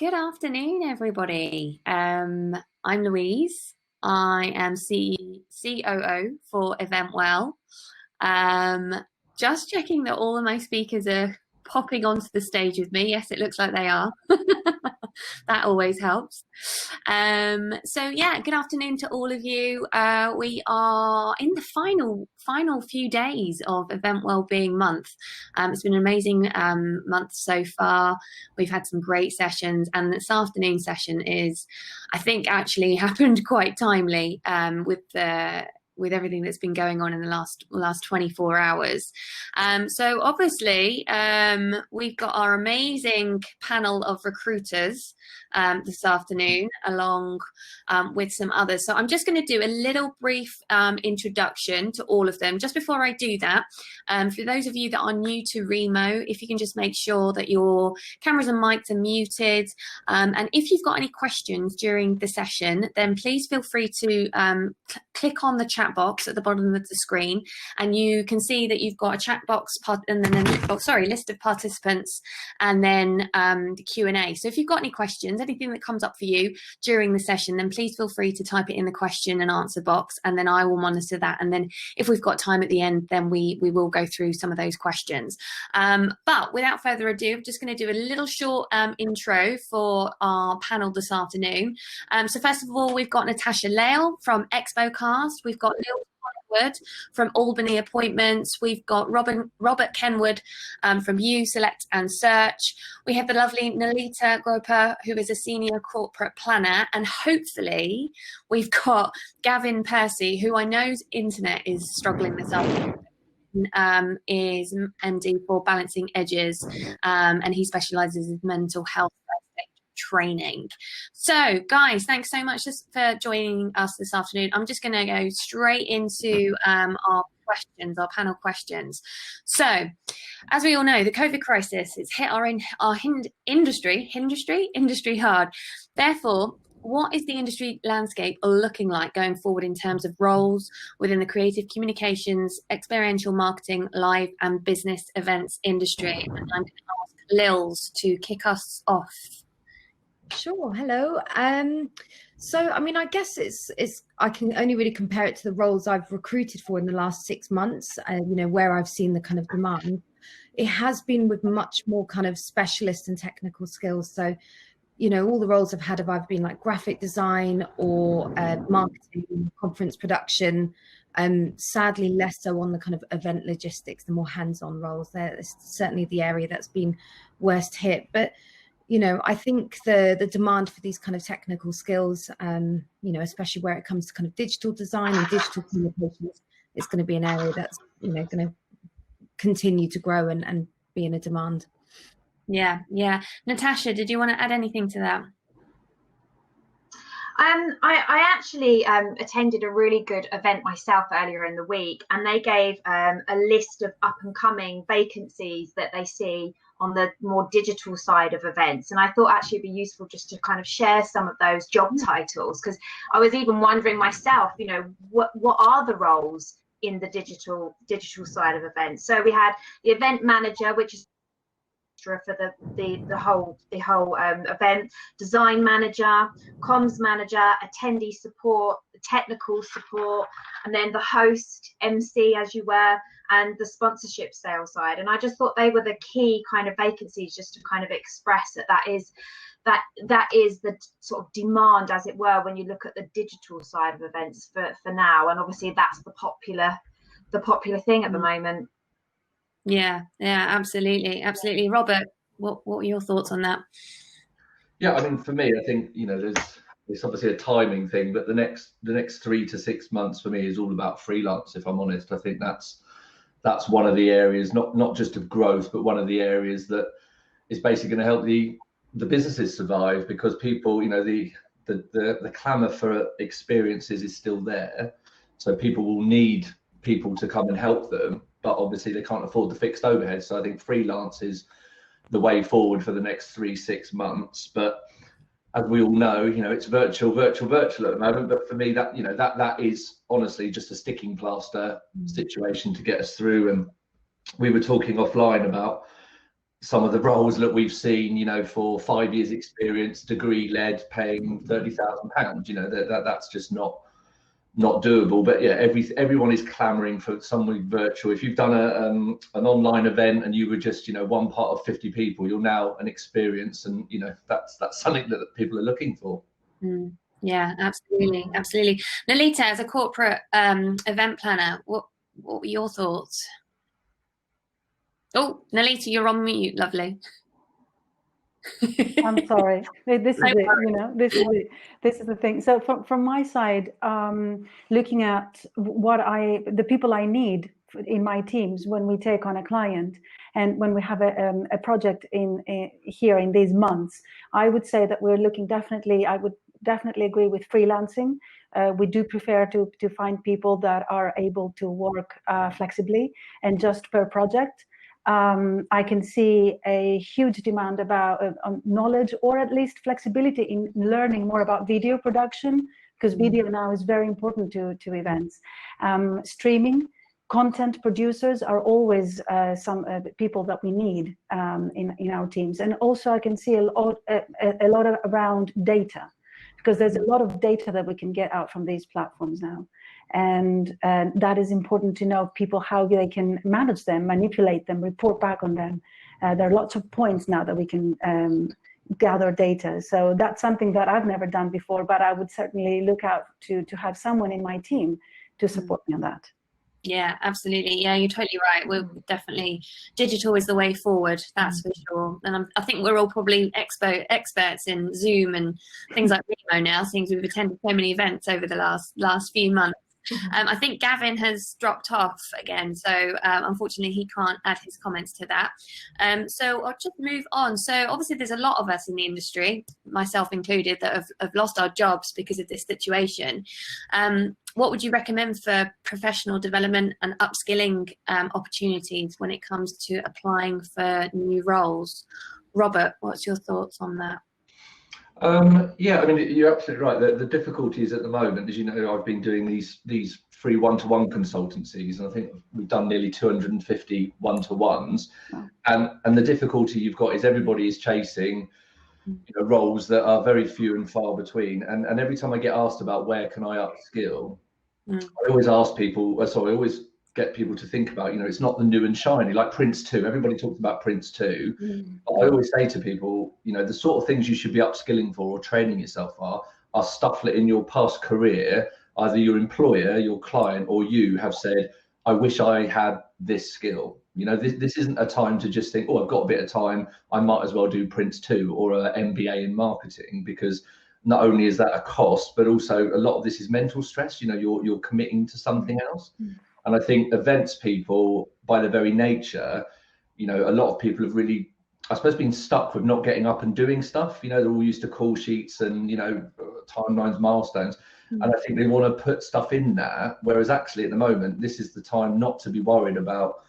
Good afternoon, everybody. I'm Louise. I am COO for Event Well. Just checking that all of my speakers are popping onto the stage with me. Yes, it looks like they are. That always helps. So yeah, good afternoon to all of you. We are in the final few days of Event Wellbeing Month. It's been an amazing month so far. We've had some great sessions, and this afternoon session is, I think, actually happened quite timely with everything that's been going on in the last 24 hours. So obviously, we've got our amazing panel of recruiters this afternoon, along with some others. So I'm just going to do a little brief introduction to all of them. Just before I do that, for those of you that are new to Remo, if you can just make sure that your cameras and mics are muted. And if you've got any questions during the session, then please feel free to click on the chat box at the bottom of the screen, and you can see that you've got a chat box and then list of participants, and then the Q&A. So if you've got any questions, anything that comes up for you during the session, then please feel free to type it in the question and answer box, and then I will monitor that. And then if we've got time at the end, then we will go through some of those questions. But without further ado, I'm just going to do a little short intro for our panel this afternoon. So first of all, we've got Natasha Lale from ExpoCast. We've got Lil from Albany Appointments. We've got Robert Kenwood from You Select and Search. We have the lovely Nalita Groper, who is a senior corporate planner, and hopefully we've got Gavin Percy, who I know's internet is struggling this afternoon. Is MD for Balancing Edges, and he specializes in mental health training. So guys, thanks so much for joining us this afternoon. I'm just going to go straight into our panel questions. So as we all know, the COVID crisis has hit our industry hard. Therefore, what is the industry landscape looking like going forward in terms of roles within the creative communications, experiential marketing, live and business events industry? And I'm going to ask Lils to kick us off. Sure. Hello. So, I mean, I guess I can only really compare it to the roles I've recruited for in the last 6 months, where I've seen the kind of demand. It has been with much more kind of specialist and technical skills. So, all the roles I've had have either been like graphic design or marketing, conference production, sadly less so on the kind of event logistics, the more hands-on roles. It's certainly the area that's been worst hit. But I think the demand for these kind of technical skills, especially where it comes to kind of digital design and digital communications, is going to be an area that's, going to continue to grow and be in a demand. Yeah. Natasha, did you want to add anything to that? I actually attended a really good event myself earlier in the week, and they gave a list of up and coming vacancies that they see on the more digital side of events. And I thought actually it'd be useful just to kind of share some of those job titles, because I was even wondering myself, what are the roles in the digital side of events? So we had the event manager, which is for the whole event, design manager, comms manager, attendee support, technical support, and then the host, MC as you were, and the sponsorship sales side. And I just thought they were the key kind of vacancies, just to kind of express that is the sort of demand, as it were, when you look at the digital side of events for now. And obviously that's the popular thing at the moment. Yeah, absolutely. Robert, what were your thoughts on that? Yeah, I mean, for me, I think it's obviously a timing thing, but the next 3 to 6 months for me is all about freelance. If I'm honest, I think that's one of the areas, not just of growth, but one of the areas that is basically going to help the businesses survive, because people, the clamour for experiences is still there, so people will need people to come and help them, but obviously they can't afford the fixed overhead. So I think freelance is the way forward for the next 3-6 months. But as we all know, it's virtual at the moment. But for me, that is honestly just a sticking plaster situation to get us through. And we were talking offline about some of the roles that we've seen, you know, for 5 years experience, degree led, paying £30,000, you know, that's just not doable. But yeah, everyone is clamoring for something virtual. If you've done an online event and you were just, you know, one part of 50 people, you're now an experience, and you know, that's something that people are looking for. Yeah, absolutely. Nolita, as a corporate event planner, what were your thoughts? Oh, Nolita, you're on mute. Lovely. I'm sorry. This is it. You know, this is the thing. So from my side, looking at the people I need in my teams when we take on a client and when we have a project here in these months, I would say that we're looking I would definitely agree with freelancing. We do prefer to find people that are able to work flexibly and just per project. I can see a huge demand about knowledge, or at least flexibility in learning more about video production, because video now is very important to events. Streaming, content producers are always some people that we need in our teams. And also I can see a lot around data, because there's a lot of data that we can get out from these platforms now. And that is important to know people, how they can manage them, manipulate them, report back on them. There are lots of points now that we can gather data. So that's something that I've never done before, but I would certainly look out to have someone in my team to support me on that. Yeah, absolutely. Yeah, you're totally right. We're definitely, digital is the way forward, that's for sure. And I think we're all probably experts in Zoom and things like Remo now, seeing we've attended so many events over the last few months. I think Gavin has dropped off again, so unfortunately he can't add his comments to that. So I'll just move on. So obviously there's a lot of us in the industry, myself included, that have lost our jobs because of this situation. What would you recommend for professional development and upskilling opportunities when it comes to applying for new roles? Robert, what's your thoughts on that? Yeah, I mean, you're absolutely right. The difficulties at the moment, as you know, I've been doing these free one-to-one consultancies, and I think we've done nearly 250 one-to-ones. And the difficulty you've got is everybody is chasing, you know, roles that are very few and far between. And every time I get asked about where can I upskill, I always ask people. So I always get people to think about, you know, it's not the new and shiny, like Prince 2. Everybody talks about Prince 2. But I always say to people, you know, the sort of things you should be upskilling for or training yourself are stuff that in your past career, either your employer, your client, or you have said, I wish I had this skill. You know, this isn't a time to just think, oh, I've got a bit of time, I might as well do Prince 2 or an MBA in marketing, because not only is that a cost, but also a lot of this is mental stress. You know, you're committing to something else. And I think events people, by their very nature, you know, a lot of people have really, I suppose, been stuck with not getting up and doing stuff. You know, they're all used to call sheets and, you know, timelines, milestones. And I think they want to put stuff in there. Whereas actually at the moment, this is the time not to be worried about,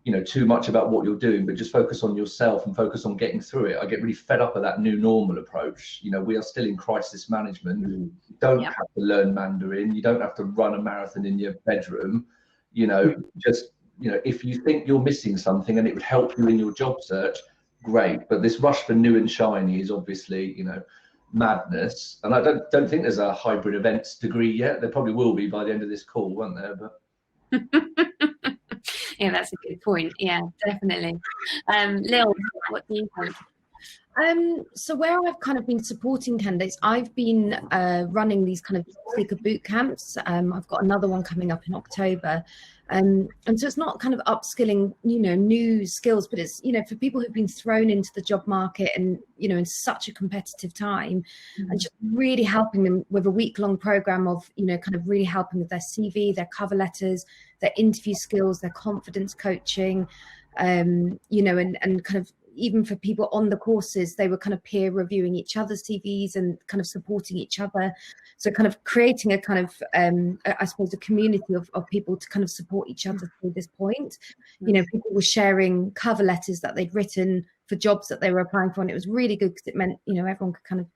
you know, too much about what you're doing, but just focus on yourself and focus on getting through it. I get really fed up of that new normal approach. You know, we are still in crisis management. You don't have to learn Mandarin. You don't have to run a marathon in your bedroom. You know, just, you know, if you think you're missing something and it would help you in your job search, great. But this rush for new and shiny is obviously, you know, madness. And I don't think there's a hybrid events degree yet. There probably will be by the end of this call, won't there? But yeah, that's a good point. Yeah, definitely. Lil, what do you think? So where I've kind of been supporting candidates, I've been running these kind of speaker boot camps. I've got another one coming up in October. And so it's not kind of upskilling, you know, new skills, but it's, you know, for people who've been thrown into the job market and, you know, in such a competitive time, and just really helping them with a week-long program of, you know, kind of really helping with their CV, their cover letters, their interview skills, their confidence coaching, you know, and kind of, even for people on the courses, they were kind of peer reviewing each other's CVs and kind of supporting each other. So kind of creating a kind of, I suppose, a community of people to kind of support each other through this point. You know, people were sharing cover letters that they'd written for jobs that they were applying for. And it was really good because it meant, you know, everyone could kind of,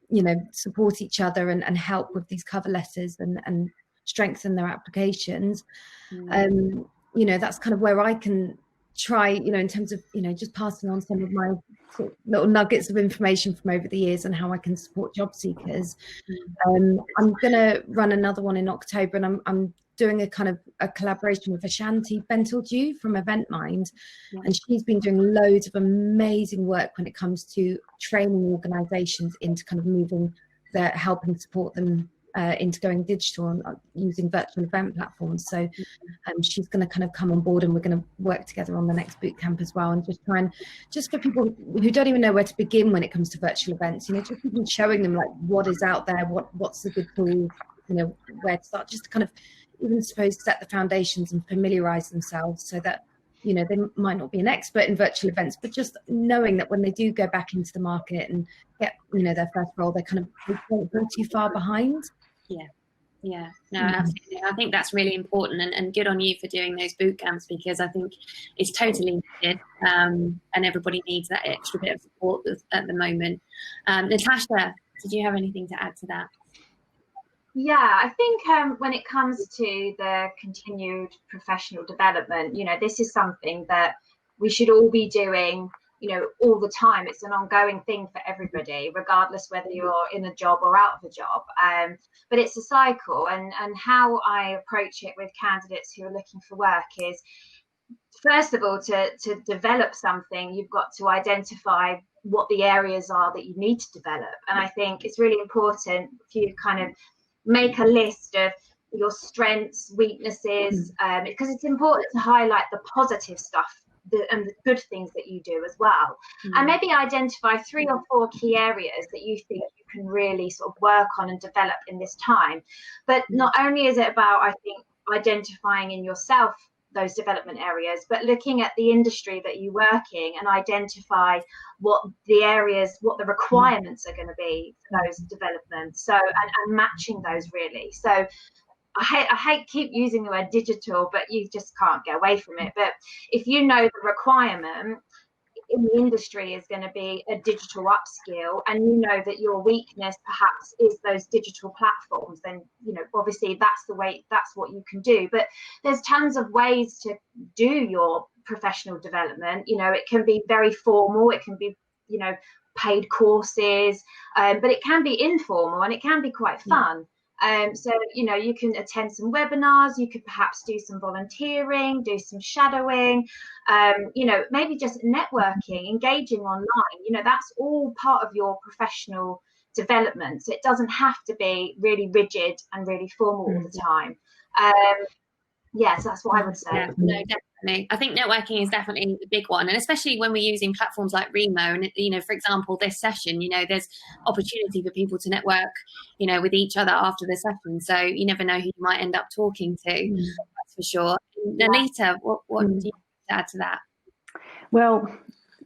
you know, support each other and help with these cover letters and strengthen their applications. You know, that's kind of where I can try, in terms of, just passing on some of my sort of little nuggets of information from over the years and how I can support job seekers. I'm going to run another one in October, and I'm doing a kind of a collaboration with Ashanti Bentildew from Event Mind, and she's been doing loads of amazing work when it comes to training organizations into kind of moving helping support them into going digital and using virtual event platforms. So she's going to kind of come on board, and we're going to work together on the next boot camp as well, and just for people who don't even know where to begin when it comes to virtual events, just even showing them like what is out there, what's the good tool, where to start, just to kind of even suppose set the foundations and familiarize themselves, so that they might not be an expert in virtual events, but just knowing that when they do go back into the market and get their first role, they won't go too far behind. Yeah, no, absolutely. I think that's really important, and good on you for doing those boot camps, because I think it's totally needed, and everybody needs that extra bit of support at the moment. Natasha, did you have anything to add to that? Yeah, I think when it comes to the continued professional development, this is something that we should all be doing, all the time. It's an ongoing thing for everybody, regardless whether you're in a job or out of a job. But it's a cycle, and how I approach it with candidates who are looking for work is, first of all, to develop something, you've got to identify what the areas are that you need to develop. And I think it's really important for you to kind of make a list of your strengths, weaknesses, because it's important to highlight the positive stuff and the good things that you do as well. And maybe identify 3 or 4 key areas that you think you can really sort of work on and develop in this time. But not only is it about, I think, identifying in yourself those development areas, but looking at the industry that you work in and identify what the requirements are going to be for those developments. So, and matching those really. So I hate keep using the word digital, but you just can't get away from it. But if you know the requirement in the industry is going to be a digital upskill, and you know that your weakness perhaps is those digital platforms, then obviously that's what you can do. But there's tons of ways to do your professional development. It can be very formal, it can be paid courses, but it can be informal, and it can be quite fun. So you can attend some webinars, you could perhaps do some volunteering, do some shadowing, maybe just networking, engaging online. That's all part of your professional development. So it doesn't have to be really rigid and really formal all the time. Yes, that's what I would say. Yeah, no, definitely. I think networking is definitely the big one, and especially when we're using platforms like Remo. And for example, this session, there's opportunity for people to network, with each other after the session. So you never know who you might end up talking to. That's for sure. Nalita, what do you add to that? Well,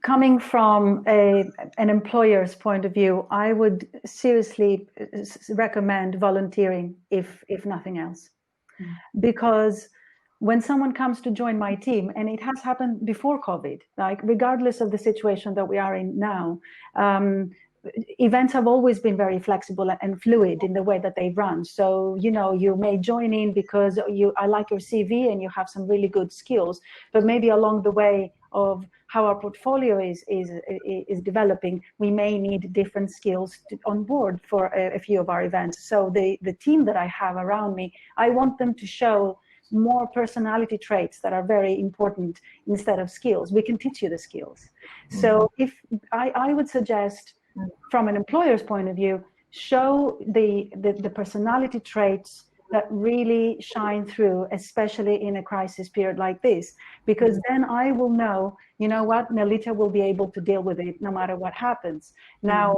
coming from an employer's point of view, I would seriously recommend volunteering, if nothing else, because when someone comes to join my team, and it has happened before COVID, like regardless of the situation that we are in now, events have always been very flexible and fluid in the way that they run. So, you may join in because I like your CV and you have some really good skills, but maybe along the way of how our portfolio is developing, we may need different skills on board for a few of our events. So the team that I have around me, I want them to show more personality traits that are very important instead of skills. We can teach you the skills. So if I would suggest, from an employer's point of view, show the personality traits that really shine through, especially in a crisis period like this, because then I will know, what, Nalita will be able to deal with it no matter what happens. Now,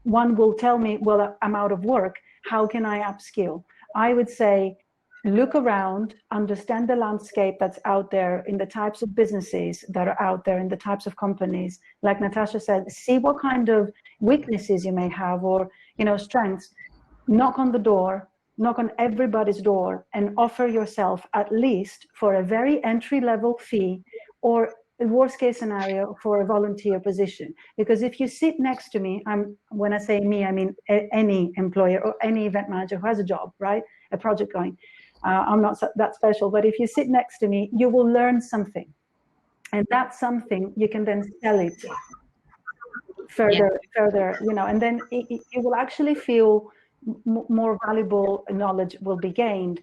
one will tell me, well, I'm out of work. How can I upskill? I would say, look around, understand the landscape that's out there in the types of businesses that are out there, in the types of companies. Like Natasha said, see what kind of weaknesses you may have, or strengths. Knock on the door, knock on everybody's door, and offer yourself, at least for a very entry-level fee, or worst case scenario, for a volunteer position. Because if you sit next to me, when I say me, I mean any employer or any event manager who has a job, right, a project going. I'm not that special, but if you sit next to me, you will learn something. And that's something you can then sell it Yeah. further, and then you will actually feel more valuable knowledge will be gained.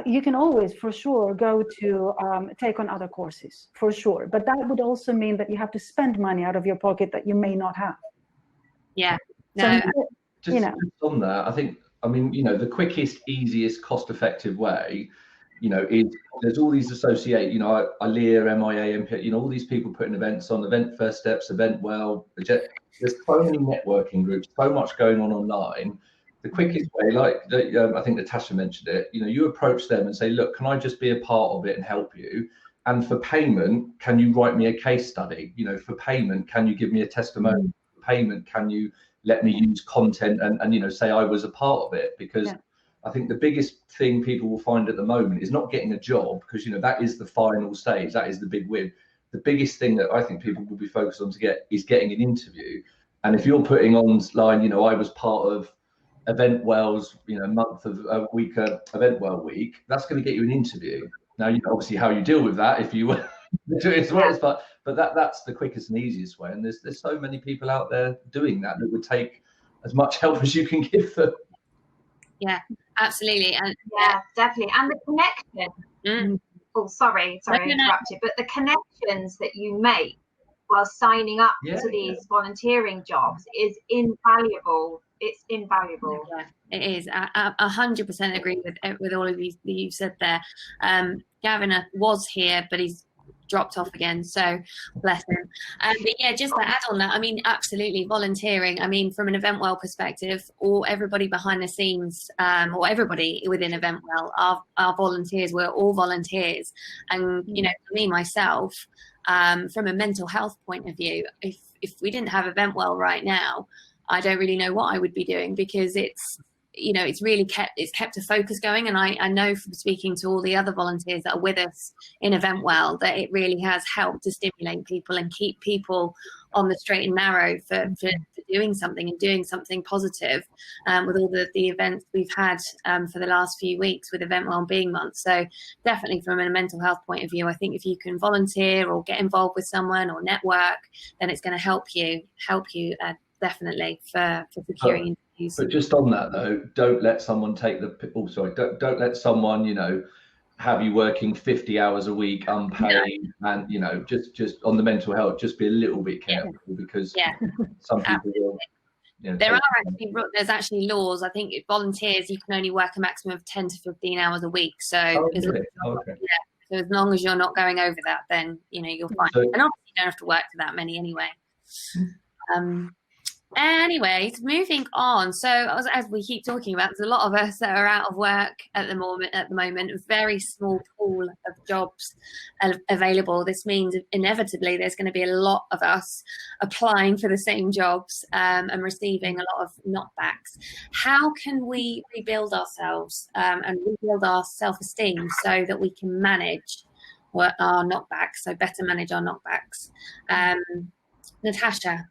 You can always, for sure, go to take on other courses, for sure. But that would also mean that you have to spend money out of your pocket that you may not have. Yeah. No. So, just on that, I think, the quickest, easiest, cost-effective way, is there's all these ILEA, MIA, MP, all these people putting events on, Event First Steps, Event Well. There's so many networking groups, so much going on online. The quickest way, I think Natasha mentioned it, you approach them and say, look, can I just be a part of it and help you? And for payment, can you write me a case study? For payment, can you give me a testimonial? For payment, can you let me use content and say I was a part of it? Because I think the biggest thing people will find at the moment is not getting a job, because that is the final stage, that is the big win. The biggest thing that I think people will be focused on is getting an interview. And if you're putting online, I was part of Event Well's month of a week, Event Well week, that's going to get you an interview. Now, obviously how you deal with that if you do it as well, but that's the quickest and easiest way. And there's so many people out there doing that would take as much help as you can give them. Yeah, absolutely. And yeah, definitely. And the connection. Oh, sorry, I interrupted. But the connections that you make while signing up to these volunteering jobs is invaluable. It's invaluable. Yeah, it is. I 100% agree with all of you that you've said there. Gavin was here, but he's dropped off again, so bless him. But yeah, just to add on that, absolutely, volunteering. From an Event Well perspective, or everybody behind the scenes, or everybody within Event Well, our volunteers, we're all volunteers. And for me myself, from a mental health point of view, if we didn't have Event Well right now, I don't really know what I would be doing, because it's really kept a focus going. And I know from speaking to all the other volunteers that are with us in Event Well that it really has helped to stimulate people and keep people on the straight and narrow for doing something and doing something positive, with all the events we've had for the last few weeks with Event Wellbeing Month. So definitely from a mental health point of view, I think if you can volunteer or get involved with someone or network, then it's going to help you definitely for securing interviews. But just on that though, don't let someone don't let someone have you working 50 hours a week unpaid. And just on the mental health, just be a little bit careful, because some people will there's actually laws. I think volunteers, you can only work a maximum of 10 to 15 hours a week. So so as long as you're not going over that, then you're fine. And obviously you don't have to work for that many anyway. Anyways, moving on. So as we keep talking about, there's a lot of us that are out of work at the moment, a very small pool of jobs available. This means inevitably there's going to be a lot of us applying for the same jobs and receiving a lot of knockbacks. How can we rebuild ourselves and rebuild our self-esteem so that we can manage our knockbacks, so better manage our knockbacks? Natasha,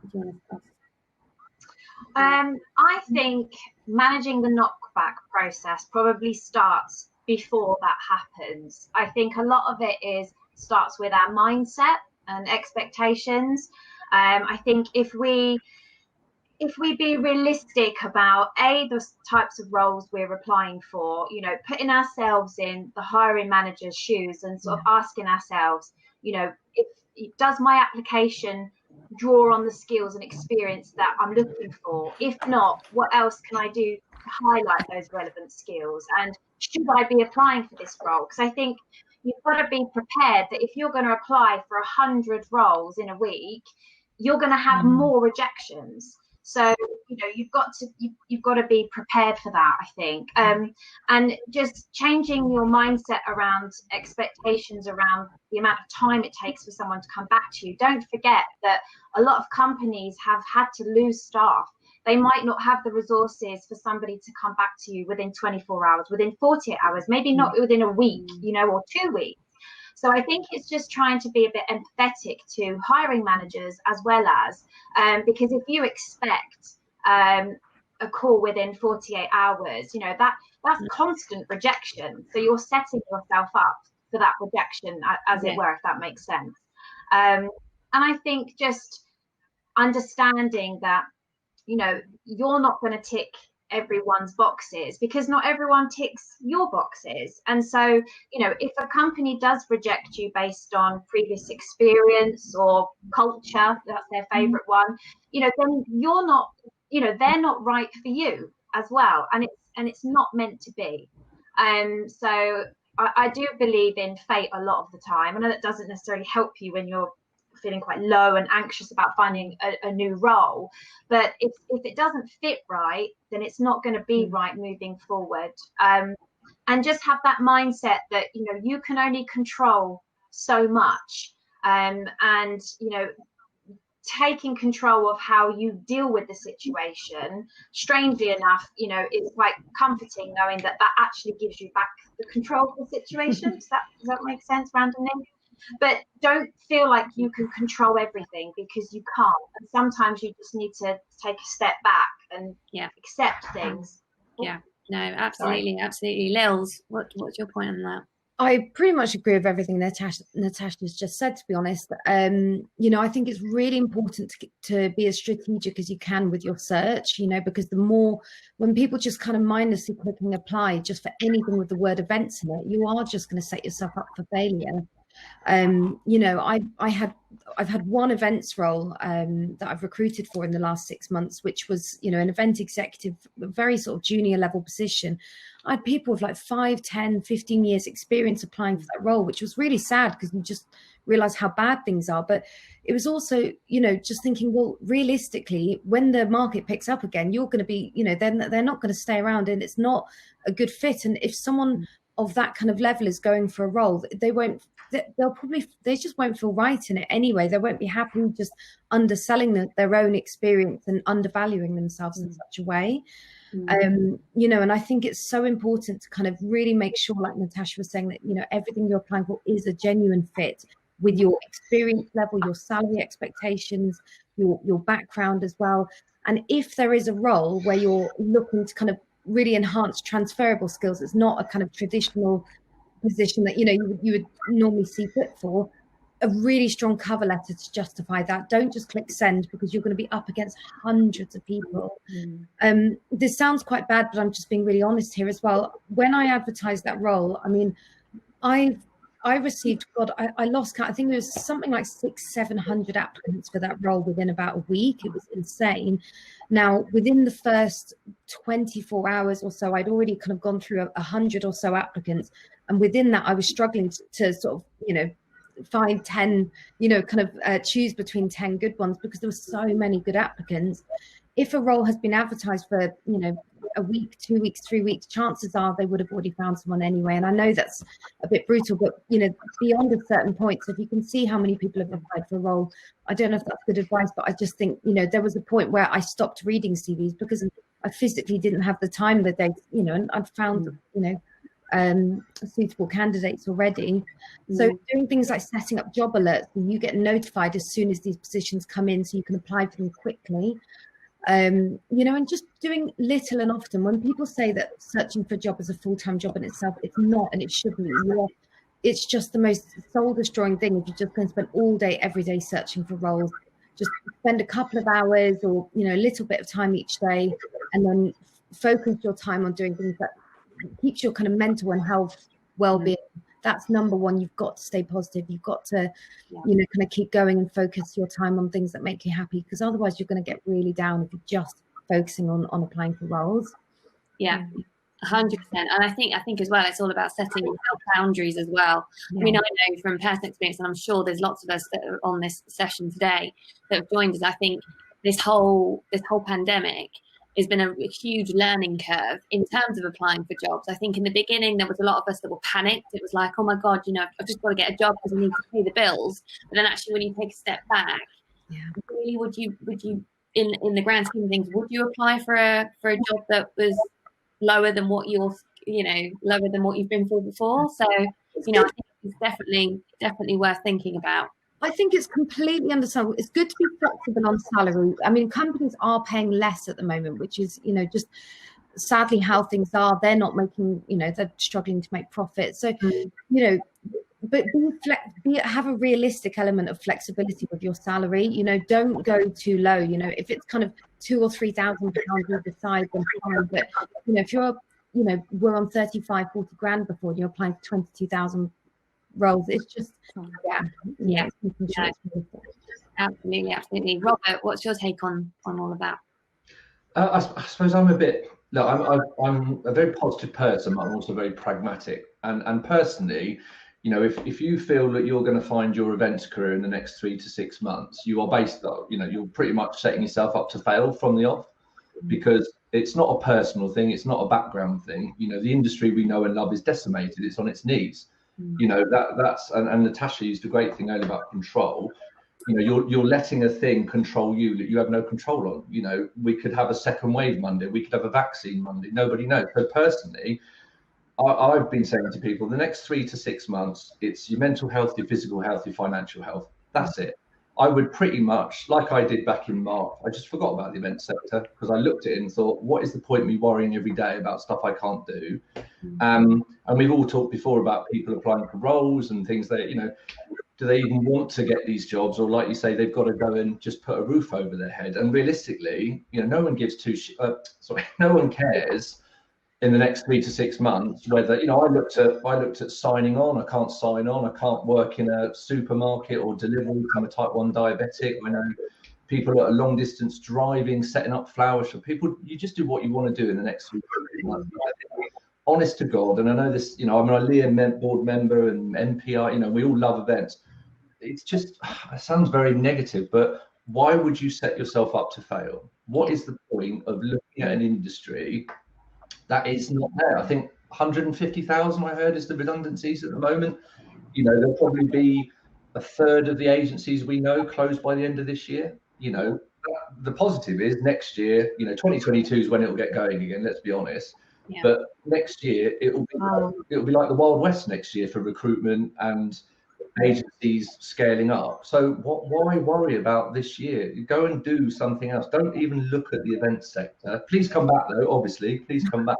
do you want to start? I think managing the knockback process probably starts before that happens. I think a lot of it starts with our mindset and expectations. I think if we be realistic about the types of roles we're applying for, putting ourselves in the hiring manager's shoes and sort of asking ourselves, does my application draw on the skills and experience that I'm looking for? If not, what else can I do to highlight those relevant skills? And should I be applying for this role? Because I think you've got to be prepared that if you're going to apply for 100 roles in a week, you're going to have more rejections. So you've got to be prepared for that, I think, and just changing your mindset around expectations around the amount of time it takes for someone to come back to you. Don't forget that a lot of companies have had to lose staff. They might not have the resources for somebody to come back to you within 24 hours, within 48 hours, maybe not within a week, or 2 weeks. So I think it's just trying to be a bit empathetic to hiring managers as well as, because if you expect a call within 48 hours, that's constant rejection. So you're setting yourself up for that rejection, as it were, if that makes sense. And I think just understanding that, you know, you're not going to tick everyone's boxes because not everyone ticks your boxes. And so, you know, if a company does reject you based on previous experience or culture, that's their favorite one, you know, then you're not, you know, they're not right for you as well. And it's not meant to be. So I do believe in fate a lot of the time. I know that doesn't necessarily help you when you're feeling quite low and anxious about finding a new role, but if it doesn't fit right, then it's not going to be right moving forward. And just have that mindset that, you know, you can only control so much, and you know, taking control of how you deal with the situation, strangely enough, you know, it's quite comforting knowing that actually gives you back the control of the situation. Does that make sense randomly? But don't feel like you can control everything, because you can't. And sometimes you just need to take a step back and accept things. Yeah, no, absolutely. Lils, what's your point on that? I pretty much agree with everything Natasha's just said, to be honest. You know, I think it's really important to be as strategic as you can with your search, you know, because the more, when people just kind of mindlessly clicking apply just for anything with the word events in it, you are just going to set yourself up for failure. You know, I've had one events role that I've recruited for in the last 6 months, which was, you know, an event executive, a very sort of junior level position. I had people with like 5, 10, 15 years experience applying for that role, which was really sad because you just realize how bad things are. But it was also, you know, just thinking, well, realistically, when the market picks up again, you're going to be, you know, they're not going to stay around, and it's not a good fit. And if someone of that kind of level is going for a role, they just won't feel right in it anyway. They won't be happy just underselling their own experience and undervaluing themselves in such a way. You know, and I think it's so important to kind of really make sure, like Natasha was saying, that, you know, everything you're applying for is a genuine fit with your experience level, your salary expectations, your background as well. And if there is a role where you're looking to kind of really enhance transferable skills, it's not a kind of traditional position that, you know, you would normally see fit for, a really strong cover letter to justify that. Don't just click send, because you're going to be up against hundreds of people. This sounds quite bad, but I'm just being really honest here as well. When I advertised that role, I mean, I received, I lost count. I think there was something like 600-700 applicants for that role within about a week. It was insane. Now, within the first 24 hours or so, I'd already kind of gone through 100 or so applicants. And within that, I was struggling to sort of, you know, 5, 10, you know, kind of choose between 10 good ones, because there were so many good applicants. If a role has been advertised for, you know, a week, 2 weeks, 3 weeks, chances are they would have already found someone anyway. And I know that's a bit brutal, but, you know, beyond a certain point, so if you can see how many people have applied for a role, I don't know if that's good advice, but I just think, you know, there was a point where I stopped reading CVs because I physically didn't have the time that they, you know, and I'd found, you know, suitable candidates already. So doing things like setting up job alerts, and you get notified as soon as these positions come in, so you can apply for them quickly. You know, and just doing little and often. When people say that searching for a job is a full-time job in itself, it's not, and it shouldn't. It's just the most soul-destroying thing if you're just going to spend all day, every day searching for roles. Just spend a couple of hours, or, you know, a little bit of time each day, and then focus your time on doing things that keeps your kind of mental and health well-being. That's number one. You've got to stay positive. You've got to, you know, kind of keep going and focus your time on things that make you happy, because otherwise you're going to get really down if you're just focusing on applying for roles. 100%. And I think as well, it's all about setting yourself boundaries as well. I mean, I know from personal experience, and I'm sure there's lots of us that are on this session today that have joined us. I think this whole pandemic has been a huge learning curve in terms of applying for jobs. I think in the beginning, there was a lot of us that were panicked. It was like, oh my God, you know, I've just got to get a job because I need to pay the bills. But then actually, when you take a step back, really, would you in the grand scheme of things, would you apply for a job that was lower than what you've been for before? So, you know, I think it's definitely worth thinking about. I think it's completely understandable. It's good to be flexible on salary. I mean, companies are paying less at the moment, which is, you know, just sadly how things are. They're not making, you know, they're struggling to make profit. So, you know, but have a realistic element of flexibility with your salary. You know, don't go too low. You know, if it's kind of £2,000 or £3,000 either side, then fine. But you know, if you're, you know, we're on 35-40 grand before, you're applying for 22,000 roles. It's just absolutely. Robert, what's your take on all of that? I suppose I'm a bit. No, I'm a very positive person, but I'm also very pragmatic. And personally, you know, if you feel that you're going to find your events career in the next 3 to 6 months, you are based on, you know, you're pretty much setting yourself up to fail from the off, because it's not a personal thing, it's not a background thing. You know, the industry we know and love is decimated, it's on its knees. You know, that's and Natasha used a great thing earlier about control. You know, you're letting a thing control you that you have no control on. You know, we could have a second wave Monday, we could have a vaccine Monday, nobody knows. So personally, I've been saying to people, the next 3 to 6 months, it's your mental health, your physical health, your financial health. That's it. I would pretty much, like I did back in March, I just forgot about the event sector, because I looked at it and thought, what is the point of me worrying every day about stuff I can't do? And we've all talked before about people applying for roles and things that, you know, do they even want to get these jobs? Or like you say, they've got to go and just put a roof over their head. And realistically, you know, no one gives no one cares in the next 3 to 6 months whether, you know, I looked at signing on. I can't sign on. I can't work in a supermarket or delivery. I'm a type 1 diabetic. I know people that are long distance driving, setting up flower shop. People, you just do what you want to do in the next 3 to 6 months. Honest to God, and I know this, you know, I'm a LEA board member and NPI, you know, we all love events. It's just, it sounds very negative, but why would you set yourself up to fail? What is the point of looking at an industry that is not there? I think 150,000, I heard, is the redundancies at the moment. You know, there'll probably be a third of the agencies we know closed by the end of this year. You know, the positive is next year, you know, 2022 is when it'll get going again, let's be honest. Yeah. But next year, it'll be like the Wild West next year for recruitment and agencies scaling up. So why worry about this year? You go and do something else. Don't even look at the event sector. Please come back, though, obviously. Please come back.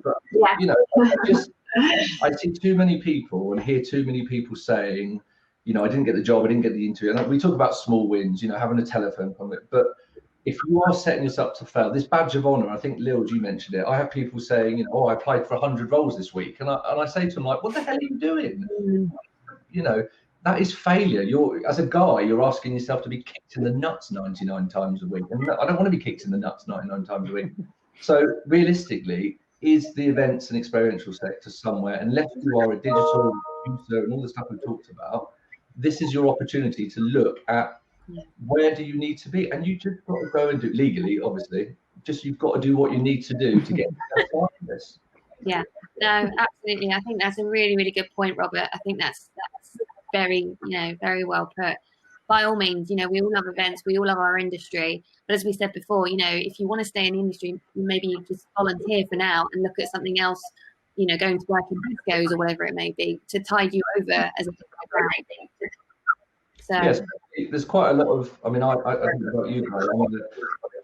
But, you know, I see too many people and hear too many people saying, you know, I didn't get the job, I didn't get the interview. And we talk about small wins, you know, having a telephone comment. But if you are setting yourself up to fail, this badge of honor, I think, Lil, you mentioned it. I have people saying, you know, oh, I applied for 100 roles this week. And I say to them, like, what the hell are you doing? You know, that is failure. As a guy, you're asking yourself to be kicked in the nuts 99 times a week. And I don't want to be kicked in the nuts 99 times a week. So realistically, is the events and experiential sector somewhere, unless you are a digital producer and all the stuff we've talked about, this is your opportunity to look at where do you need to be, and you just got to go and do legally, obviously. Just you've got to do what you need to do to get this. Yeah, no, absolutely. I think that's a really, really good point, Robert. I think that's very, you know, very well put. By all means, you know, we all love events, we all love our industry. But as we said before, you know, if you want to stay in the industry, maybe you just volunteer for now and look at something else, you know, going to work in Tesco's or whatever it may be, to tide you over as a brand. So yes, there's quite a lot of, I mean, I think about you guys,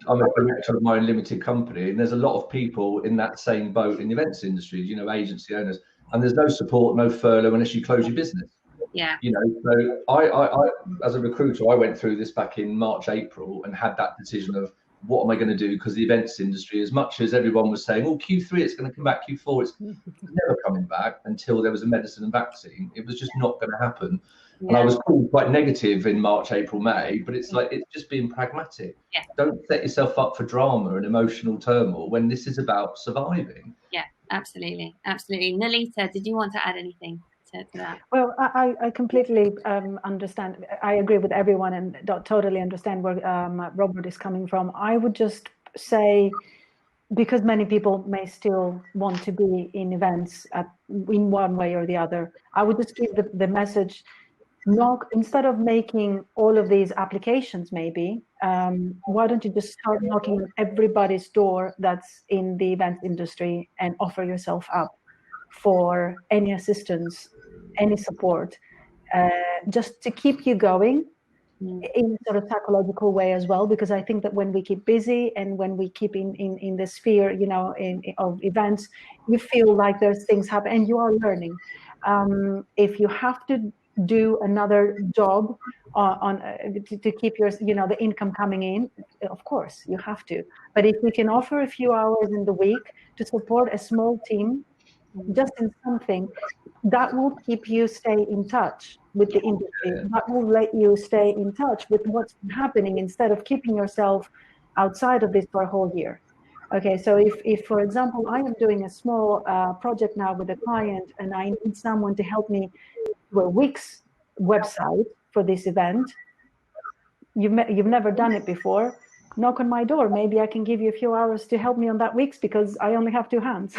I'm a director of my own limited company, and there's a lot of people in that same boat in the events industry, you know, agency owners, and there's no support, no furlough unless you close your business. Yeah. You know, so I as a recruiter, I went through this back in March, April, and had that decision of what am I going to do? Because the events industry, as much as everyone was saying, oh, Q3, it's going to come back, Q4, it's never coming back until there was a medicine and vaccine. It was just not going to happen. Yeah. And I was called quite negative in March, April, May, but it's like, it's just being pragmatic. Yeah. Don't set yourself up for drama and emotional turmoil when this is about surviving. Yeah, absolutely. Absolutely. Nalita, did you want to add anything to that? Well, I completely understand. I agree with everyone and totally understand where Robert is coming from. I would just say, because many people may still want to be in events in one way or the other, I would just give the message, instead of making all of these applications, maybe, why don't you just start knocking on everybody's door that's in the event industry and offer yourself up for any assistance, any support, just to keep you going in sort of psychological way as well, because I think that when we keep busy and when we keep in the sphere, you know, of events, you feel like there's things happen and you are learning. If you have to do another job to keep your, the income coming in, of course you have to. But if we can offer a few hours in the week to support a small team, just in something, that will keep you stay in touch with the industry. That will let you stay in touch with what's happening instead of keeping yourself outside of this for a whole year. Okay, so if for example, I am doing a small project now with a client and I need someone to help me with a Wix website for this event, you've never done it before, knock on my door. Maybe I can give you a few hours to help me on that Wix because I only have 2 hands.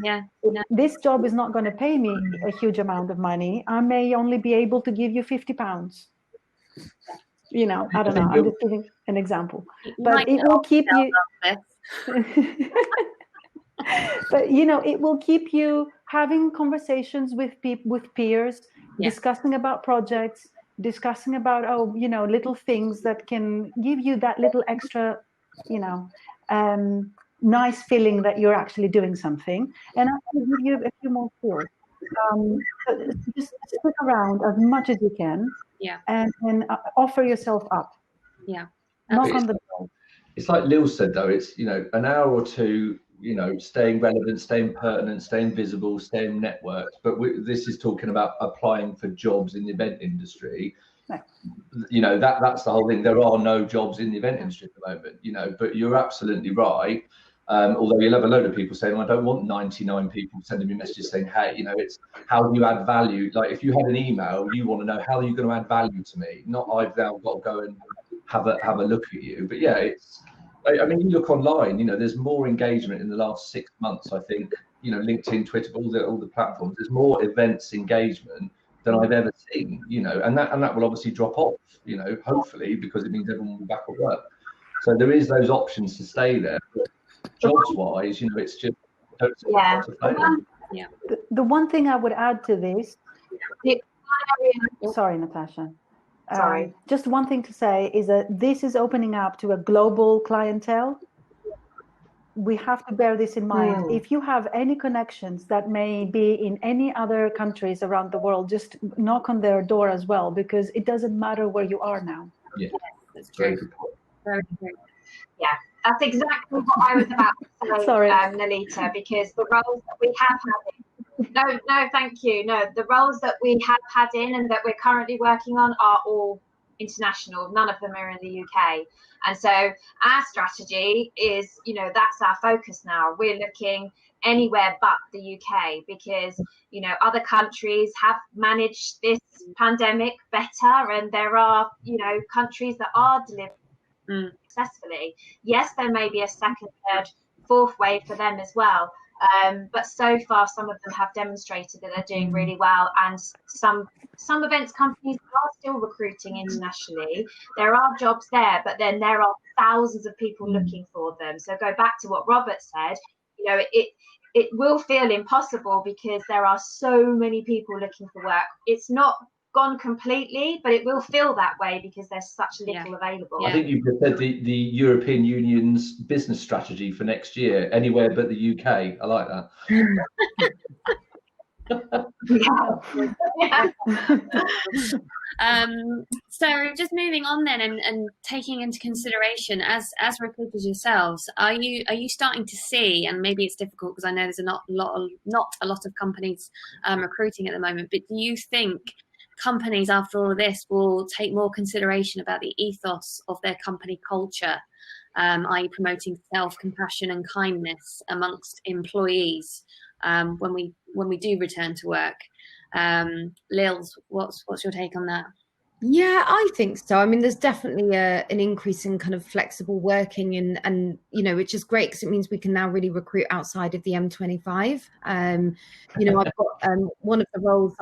Yeah. This job is not going to pay me a huge amount of money. I may only be able to give you £50. I don't know. I'm just giving an example, but it will keep you. But it will keep you having conversations with peers, discussing about projects, discussing about little things that can give you that little extra, nice feeling that you're actually doing something, and I will give you a few more skills. Just stick around as much as you can, and offer yourself up. Knock on the door. It's like Lil said though, it's an hour or two, staying relevant, staying pertinent, staying visible, staying networked. But this is talking about applying for jobs in the event industry. That's the whole thing. There are no jobs in the event industry at the moment, but you're absolutely right. Although you'll have a load of people saying, I don't want 99 people sending me messages saying, hey, it's how do you add value? Like if you had an email, you want to know how are you going to add value to me? Not I've now got to go and have a look at you. But you look online, there's more engagement in the last 6 months, I think, LinkedIn, Twitter, all the platforms, there's more events engagement than I've ever seen, and that will obviously drop off, hopefully, because it means everyone will be back at work. So there is those options to stay there. But jobs wise, it's just the one thing I would add to this, sorry, Natasha. Sorry. Just one thing to say is that this is opening up to a global clientele. We have to bear this in mind. If you have any connections that may be in any other countries around the world, just knock on their door as well, because it doesn't matter where you are now. Yeah, that's true. Very true. Yeah, that's exactly what I was about to say, Sorry. Nolita, because the roles that we have had No, thank you. No, the roles that we have had in and that we're currently working on are all international. None of them are in the UK. And so our strategy is, that's our focus now. We're looking anywhere but the UK because, other countries have managed this pandemic better. And there are, countries that are delivering successfully. Yes, there may be a second, third, fourth wave for them as well. But so far, some of them have demonstrated that they're doing really well, and some events companies are still recruiting internationally. There are jobs there, but then there are thousands of people looking for them. So go back to what Robert said. It will feel impossible because there are so many people looking for work. It's not gone completely, but it will feel that way because there's such little available. I think you said the European Union's business strategy for next year, anywhere but the UK. I like that. So just moving on then, and taking into consideration as recruiters yourselves, are you starting to see, and maybe it's difficult because I know there's not a lot of companies recruiting at the moment, but do you think companies after all of this will take more consideration about the ethos of their company culture, i.e. promoting self-compassion and kindness amongst employees when we do return to work? Lils, what's your take on that? Yeah, I think so. I mean, there's definitely an increase in kind of flexible working and which is great because it means we can now really recruit outside of the M25. I've got one of the roles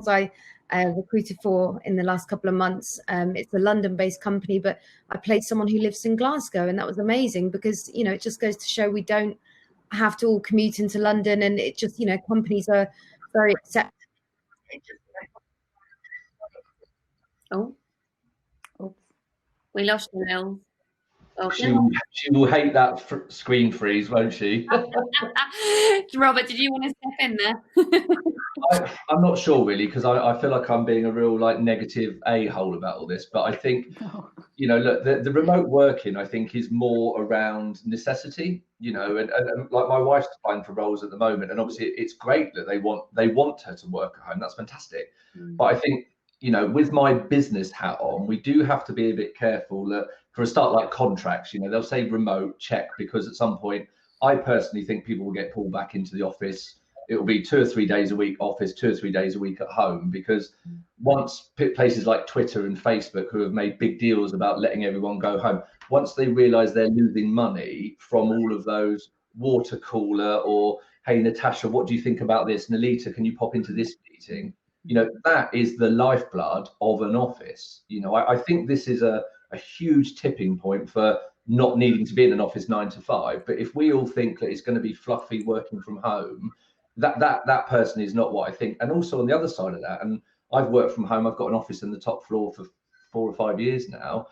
I recruited for in the last couple of months. It's a London-based company, but I placed someone who lives in Glasgow, and that was amazing because it just goes to show we don't have to all commute into London, and it just companies are very accepting. Oh, we lost you, Lil. She will hate that screen freeze, won't she? Robert, did you want to step in there? I'm not sure really, because I feel like I'm being a real negative a-hole about all this, but I think look, the remote working I think is more around necessity, and like my wife's applying for roles at the moment, and obviously it's great that they want her to work at home. That's fantastic. But I think with my business hat on, we do have to be a bit careful that for a start, like contracts, they'll say remote check, because at some point I personally think people will get pulled back into the office. It will be 2 or 3 days a week office, 2 or 3 days a week at home, because once places like Twitter and Facebook, who have made big deals about letting everyone go home, once they realize they're losing money from all of those water cooler or, hey, Natasha, what do you think about this? Nalita, can you pop into this meeting? That is the lifeblood of an office. I think this is a huge tipping point for not needing to be in an office 9 to 5. But if we all think that it's going to be fluffy working from home, that person is not what I think. And also on the other side of that, and I've worked from home, I've got an office in the top floor for 4 or 5 years now.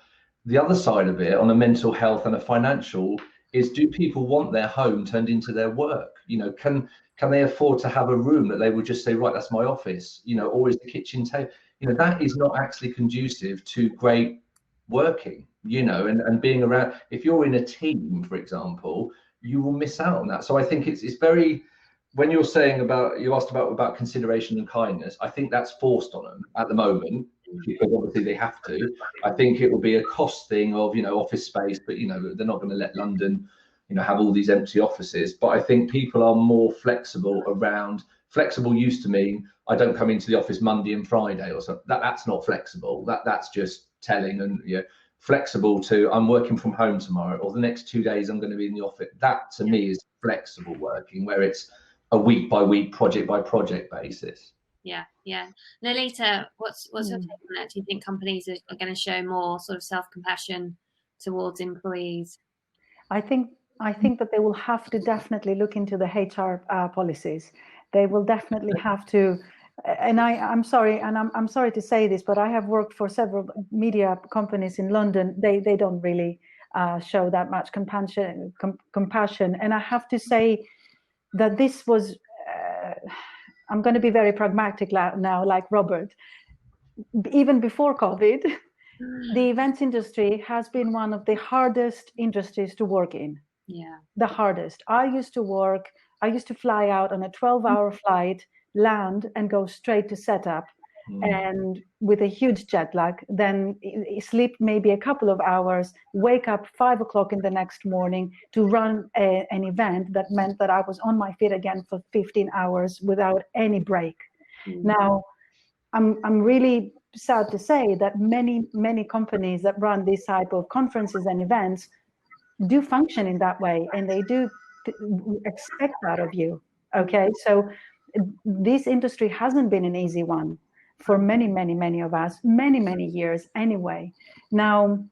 The other side of it, on a mental health and a financial, is do people want their home turned into their work? Can they afford to have a room that they would just say, right, that's my office, or is the kitchen table? That is not actually conducive to great working, and being around. If you're in a team, for example, you will miss out on that. So I think it's very, when you're saying you asked about consideration and kindness, I think that's forced on them at the moment, because obviously they have to. I think it will be a cost thing of, office space, but, they're not going to let London, have all these empty offices. But I think people are more flexible around. Flexible used to mean I don't come into the office Monday and Friday or something. That's not flexible. That's just telling. And flexible to I'm working from home tomorrow, or the next 2 days I'm going to be in the office. That to me is flexible working, where it's a week by week, project by project basis. Yeah. Nalita, what's your take on that? Do you think companies are going to show more sort of self-compassion towards employees? I think that they will have to definitely look into the HR policies. They will definitely have to, and I'm sorry, and I'm sorry to say this, but I have worked for several media companies in London. They don't really show that much compassion, and I have to say that this was. I'm going to be very pragmatic now, like Robert. Even before COVID, the events industry has been one of the hardest industries to work in. Yeah. The hardest. I used to fly out on a 12-hour flight, land and go straight to setup, and with a huge jet lag, then sleep maybe a couple of hours, wake up 5 o'clock in the next morning to run an event that meant that I was on my feet again for 15 hours without any break. Now, I'm really sad to say that many companies that run this type of conferences and events do function in that way, and they do expect that of you. Okay, so this industry hasn't been an easy one for many of us, many years anyway. Now,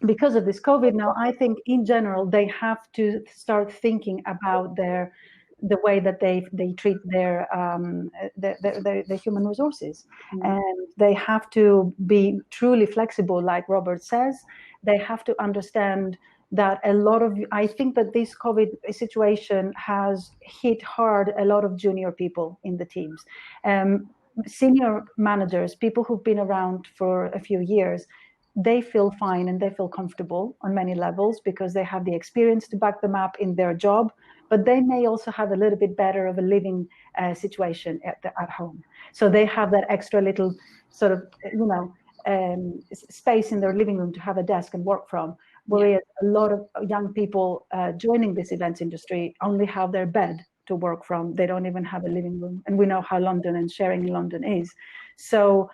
because of this COVID, now I think in general they have to start thinking about the way that they treat their human resources, and they have to be truly flexible, like Robert says. They have to understand that I think that this COVID situation has hit hard a lot of junior people in the teams. Senior managers, people who've been around for a few years, they feel fine and they feel comfortable on many levels because they have the experience to back them up in their job, but they may also have a little bit better of a living situation at home. So they have that extra little sort of, space in their living room to have a desk and work from. Whereas a lot of young people joining this events industry only have their bed to work from. They don't even have a living room. And we know how London and sharing in London is. So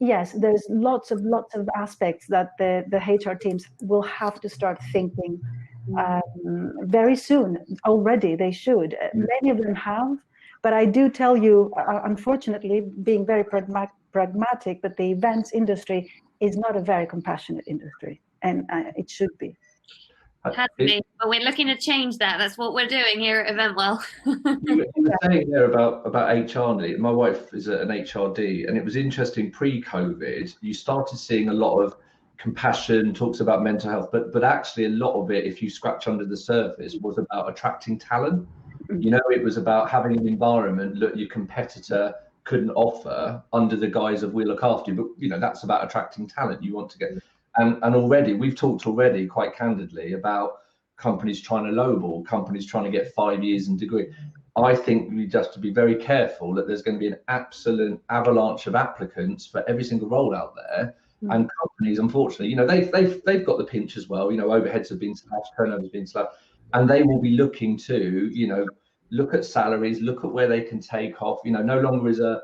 yes, there's lots of aspects that the HR teams will have to start thinking very soon. Already they should. Many of them have. But I do tell you, unfortunately, being very pragmatic, that the events industry is not a very compassionate industry, and it should be. Has to be, but we're looking to change that. That's what we're doing here at Eventwell. You were saying there about HR. My wife is an HRD, and it was interesting. Pre-COVID, you started seeing a lot of compassion, talks about mental health, but actually a lot of it, if you scratch under the surface, was about attracting talent. You know, it was about having an environment that your competitor couldn't offer under the guise of we'll look after you. But, you know, that's about attracting talent. You want to get, and already we've talked already quite candidly about companies trying to lowball, companies trying to get 5 years and degree. I think we just have to be very careful that there's going to be an absolute avalanche of applicants for every single role out there. And companies, unfortunately, you know, they've got the pinch as well. You know, overheads have been slashed, turnover's been slashed, and they will be looking to, you know, look at salaries, look at where they can take off. You know, no longer is a,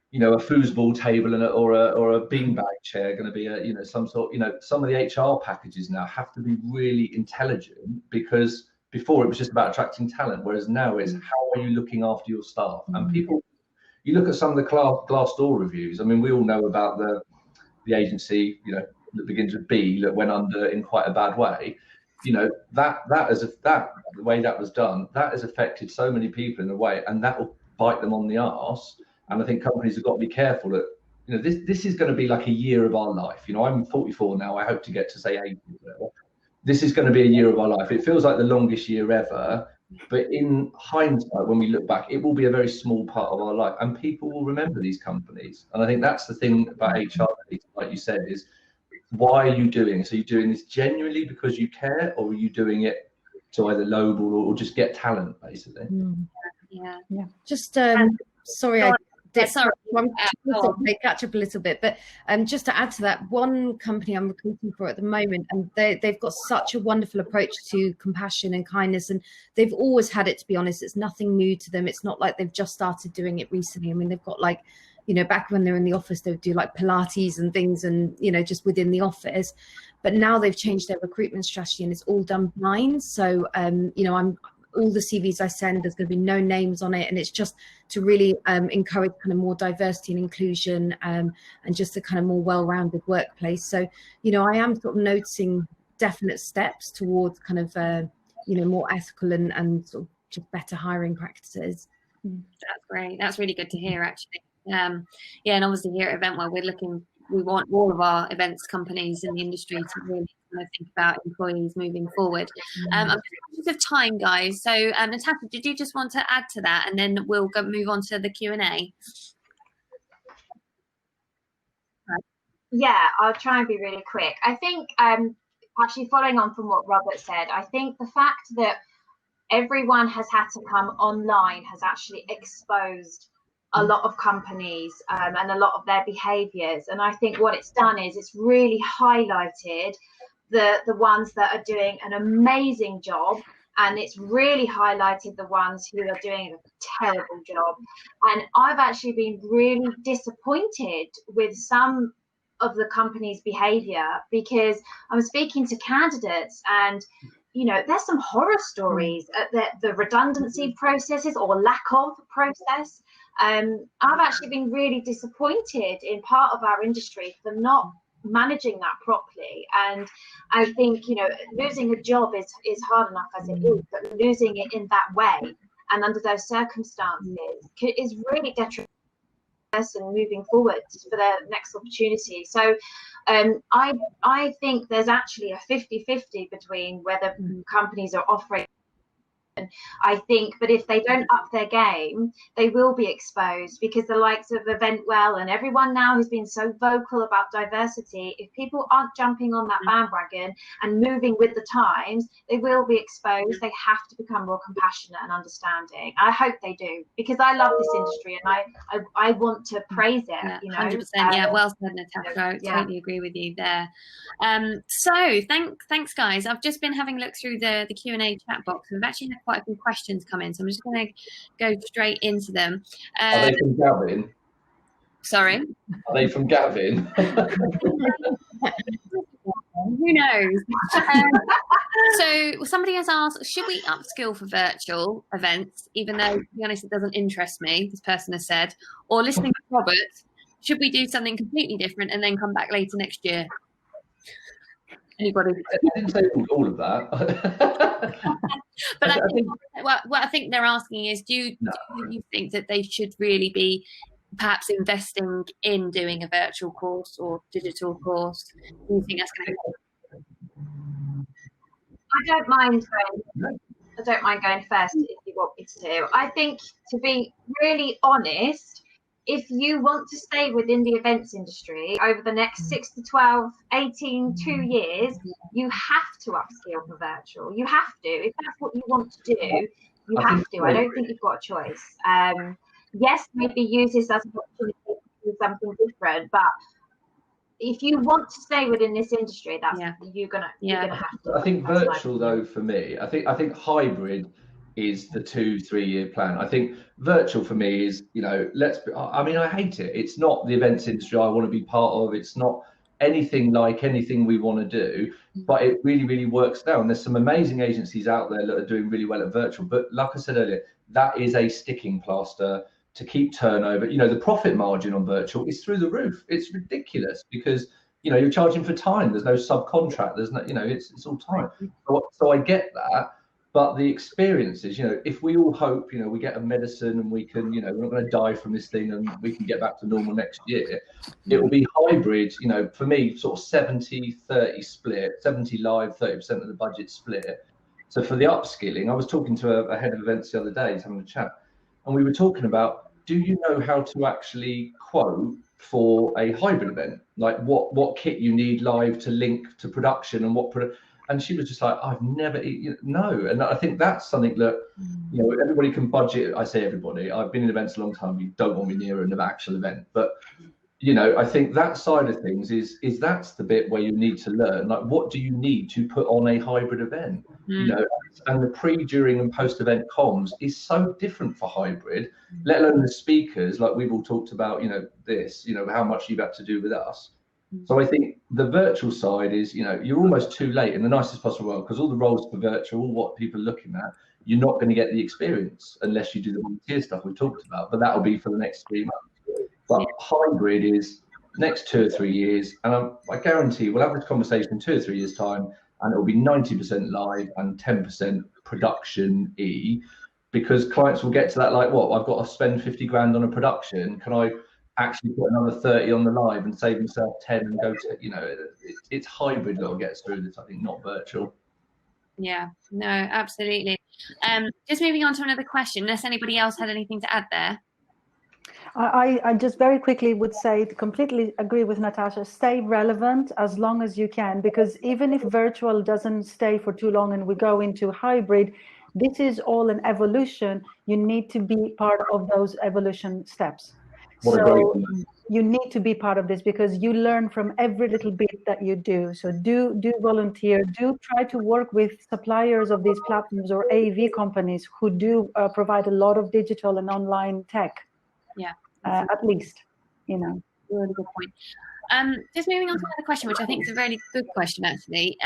you know, a foosball table and or a beanbag chair going to be a, you know, some sort. You know, some of the HR packages now have to be really intelligent, because before it was just about attracting talent, whereas now it's how are you looking after your staff. And people, you look at some of the Glassdoor reviews. I mean, we all know about the agency, you know, that begins with B that went under in quite a bad way. You know, that the way that was done, that has affected so many people in a way, and that will bite them on the arse. And I think companies have got to be careful that, you know, this is going to be like a year of our life. You know, I'm 44 now. I hope to get to say 80. This is going to be a year of our life. It feels like the longest year ever, but in hindsight, when we look back, it will be a very small part of our life, and people will remember these companies. And I think that's the thing about HR, like you said, is why are you doing this? Are you doing this genuinely because you care, or are you doing it to either lowball or just get talent, basically? Yeah. Just sorry, they catch up a little bit, but just to add to that, one company I'm recruiting for at the moment, and they've got such a wonderful approach to compassion and kindness, and they've always had it, to be honest. It's nothing new to them. It's not like they've just started doing it recently. I mean, they've got, like, you know, back when they're in the office, they would do like Pilates and things, and, you know, just within the office. But now they've changed their recruitment strategy, and it's all done blind. So, you know, all the CVs I send, there's going to be no names on it, and it's just to really encourage kind of more diversity and inclusion, and just a kind of more well-rounded workplace. So, you know, I am sort of noticing definite steps towards kind of you know, more ethical and sort of just better hiring practices. That's great. That's really good to hear, actually. Yeah, and obviously here at Event Well, we want all of our events companies in the industry to really kind of think about employees moving forward. I'm just conscious of time, guys. So, Natasha, did you just want to add to that, and then we'll move on to the Q&A? Yeah, I'll try and be really quick. I think, actually following on from what Robert said, I think the fact that everyone has had to come online has actually exposed a lot of companies and a lot of their behaviours. And I think what it's done is it's really highlighted the ones that are doing an amazing job, and it's really highlighted the ones who are doing a terrible job. And I've actually been really disappointed with some of the company's behaviour, because I'm speaking to candidates, and you know, there's some horror stories at the redundancy processes or lack of process. I've actually been really disappointed in part of our industry for not managing that properly. And I think, you know, losing a job is hard enough as it is, but losing it in that way and under those circumstances is really detrimental to the person moving forward for their next opportunity. So I think there's actually a 50-50 between whether companies are offering. I think, but if they don't up their game, they will be exposed, because the likes of Event Well and everyone now who's been so vocal about diversity, if people aren't jumping on that bandwagon and moving with the times, they will be exposed. They have to become more compassionate and understanding. I hope they do, because I love this industry and I want to praise it. Yeah, you know, 100%. Yeah, well said, Natasha. I totally agree with you there. So thanks, guys. I've just been having a look through the Q&A chat box. We've actually had quite a few questions come in, so I'm just going to go straight into them. Are they from Gavin? Sorry? Are they from Gavin? Who knows? So somebody has asked, should we upskill for virtual events, even though, to be honest, it doesn't interest me, this person has said, or listening to Robert, should we do something completely different and then come back later next year? Anybody? I didn't say all of that. But I think they're asking is, do you think that they should really be perhaps investing in doing a virtual course or digital course? Do you think that's going to? I don't mind going first if you want me to. I think, to be really honest, if you want to stay within the events industry over the next 6 to 12, 18, 2 years, you have to upskill for virtual. You have to. If that's what you want to do, you have to. I don't think you've got a choice. Yes, maybe use this as an opportunity to do something different, but if you want to stay within this industry, that's you're gonna have to. I think virtual, though, for me, I think hybrid is the 2-3 year plan. I think virtual for me is, I hate it. It's not the events industry I want to be part of. It's not anything like anything we want to do, but it really, really works now. And there's some amazing agencies out there that are doing really well at virtual. But like I said earlier, that is a sticking plaster to keep turnover. The profit margin on virtual is through the roof. It's ridiculous because, you're charging for time. There's no subcontract. There's no, it's all time. So I get that. But the experiences, if we all hope, we get a medicine and we can, we're not going to die from this thing and we can get back to normal next year, it will be hybrid, for me, sort of 70-30 split, 70 live, 30% of the budget split. So for the upskilling, I was talking to a head of events the other day, having a chat, and we were talking about, do you know how to actually quote for a hybrid event? Like what kit you need live to link to production and and she was just like, I've never, no. And I think that's something that, everybody can budget. I say everybody, I've been in events a long time. You don't want me near an actual event. But, I think that side of things is that's the bit where you need to learn, like, what do you need to put on a hybrid event? And the pre, during and post event comms is so different for hybrid, let alone the speakers, like we've all talked about, how much you've had to do with us. So I think the virtual side is, you're almost too late in the nicest possible way, because all the roles for virtual, what people are looking at, you're not going to get the experience unless you do the volunteer stuff we talked about, but that'll be for the next 3 months. But hybrid is next 2 or 3 years, and I guarantee we'll have this conversation in 2 or 3 years' time, and it'll be 90% live and 10% production-y, because clients will get to that, like, I've got to spend 50 grand on a production. Can I actually put another 30 on the live and save myself 10 and go to, it's hybrid that'll get us through this, I think, not virtual. Yeah, no, absolutely. Just moving on to another question, unless anybody else had anything to add there. I just very quickly would say, to completely agree with Natasha, stay relevant as long as you can, because even if virtual doesn't stay for too long and we go into hybrid, this is all an evolution. You need to be part of those evolution steps. So you need to be part of this, because you learn from every little bit that you do. So do volunteer, do try to work with suppliers of these platforms or AV companies who do provide a lot of digital and online tech. Yeah, at least, really good point. Just moving on to another question, which I think is a really good question, actually.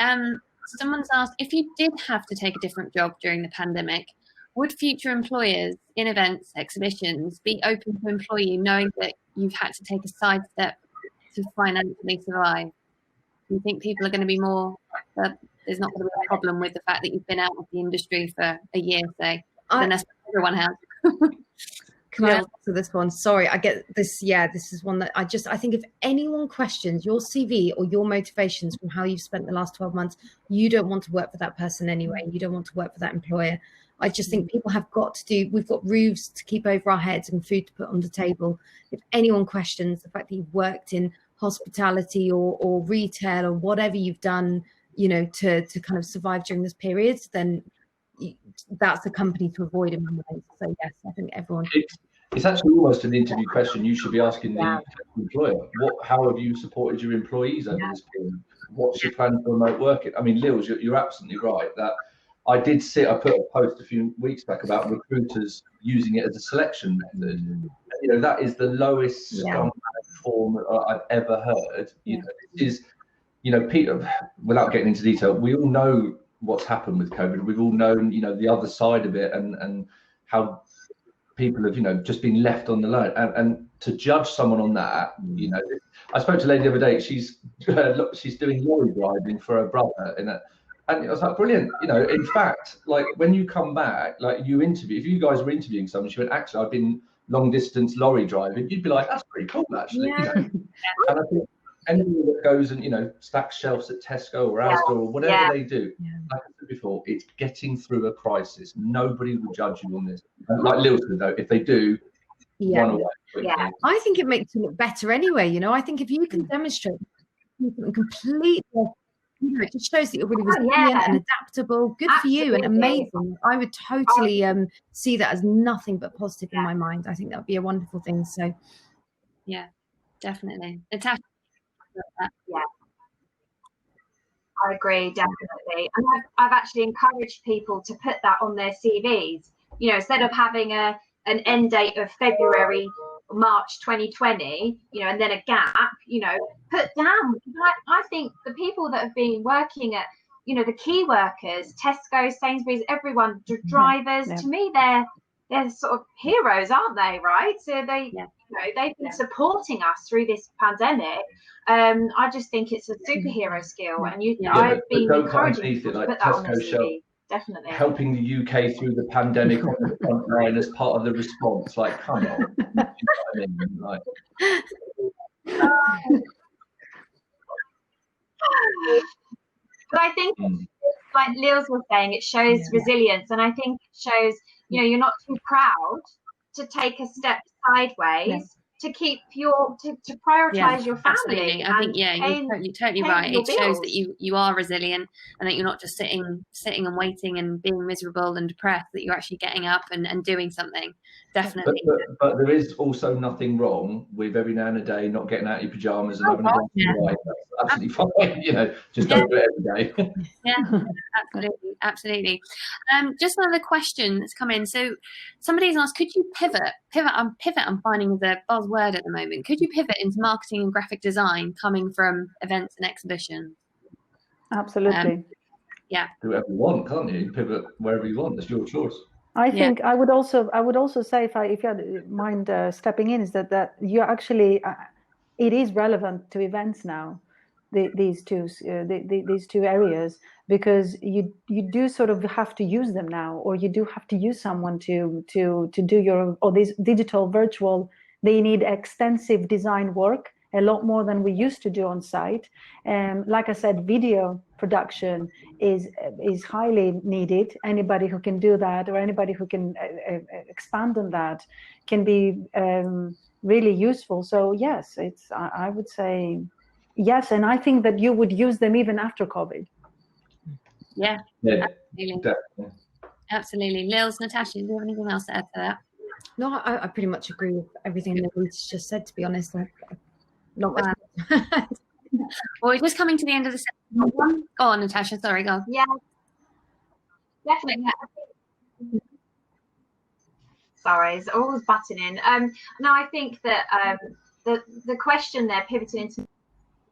Someone's asked, if you did have to take a different job during the pandemic, would future employers in events, exhibitions, be open to employ you knowing that you've had to take a sidestep to financially survive? Do you think people are going to be more, there's not going to be a problem with the fact that you've been out of the industry for a year, say, unless everyone has? Can I answer this one? Sorry, I get this. Yeah, this is one that I think if anyone questions your CV or your motivations from how you've spent the last 12 months, you don't want to work for that person anyway. You don't want to work for that employer. I just think people have got to we've got roofs to keep over our heads and food to put on the table. If anyone questions the fact that you've worked in hospitality or retail or whatever you've done, to kind of survive during this period, then that's a company to avoid in my mind. So yes, I think everyone. It's actually almost an interview question you should be asking the employer. How have you supported your employees over this period? What's your plan for remote working? I mean, Lils, you're absolutely right that I put a post a few weeks back about recruiters using it as a selection method. That is the lowest form I've ever heard. It is, Peter, without getting into detail, we all know what's happened with COVID. We've all known, the other side of it and how people have, just been left on the line. And to judge someone on that, I spoke to a lady the other day. She's doing lorry driving for her brother, and I was like, brilliant. In fact, like when you come back, like you interview, if you guys were interviewing someone, she went, actually, I've been long distance lorry driving, you'd be like, that's pretty cool, actually. Yeah. You know? And I think anyone that goes and, you know, stacks shelves at Tesco or Asda or whatever they do, like I said before, it's getting through a crisis. Nobody will judge you on this. And like Lil said, though, if they do, run away quickly. I think it makes you look better anyway. You know, I think if you can demonstrate something completely, you know, it just shows that you're really resilient and adaptable. Good for you and amazing. I would totally see that as nothing but positive in my mind. I think that would be a wonderful thing. So, yeah, definitely. Natasha. Yeah, I agree, definitely. And I've actually encouraged people to put that on their CVs. You know, instead of having an end date of February, March 2020, you know, and then a gap, you know, put down. I think the people that have been working at, you know, the key workers, Tesco, Sainsbury's, everyone, drivers, to me, they're sort of heroes, aren't they? Right? So they, you know, they've been supporting us through this pandemic. I just think it's a superhero skill, and I've been encouraging people to put that on their CV. Definitely. Helping the UK through the pandemic on the front line as part of the response. Like, come on. You know what I mean? Like, but I think, like Lils was saying, it shows resilience, and I think it shows, you know, you're not too proud to take a step sideways to keep to prioritize your family. Absolutely. I think you're totally right. It shows that you are resilient, and that you're not just sitting and waiting and being miserable and depressed, that you're actually getting up and doing something. Definitely. But there is also nothing wrong with every now and a day not getting out of your pajamas and having a glass of wine. That's absolutely fine. You know, just don't do it every day. Absolutely. Just another question that's come in. So somebody's asked, could you pivot? I'm finding the buzzword at the moment. Could you pivot into marketing and graphic design coming from events and exhibitions? Absolutely. Do whatever you want, can't you? Pivot wherever you want. It's your choice. I think I would also say, if you had mind stepping in, is that you actually it is relevant to events now. These two areas, because you do sort of have to use them now, or you do have to use someone to do your, or these digital virtual. They need extensive design work, a lot more than we used to do on site. Like I said, video production is highly needed. Anybody who can do that, or anybody who can expand on that, can be really useful. So yes, I would say yes, and I think that you would use them even after COVID. Yeah, absolutely. Definitely. Absolutely. Lils, Natasha, do you have anything else to add to that? No, I pretty much agree with everything that Ruth's just said, to be honest. Not much. Well, we're just coming to the end of the second one. Go on, Natasha. Sorry, go. Yeah, definitely. Sorry, it's always butting in. No, I think that the question there, pivoting into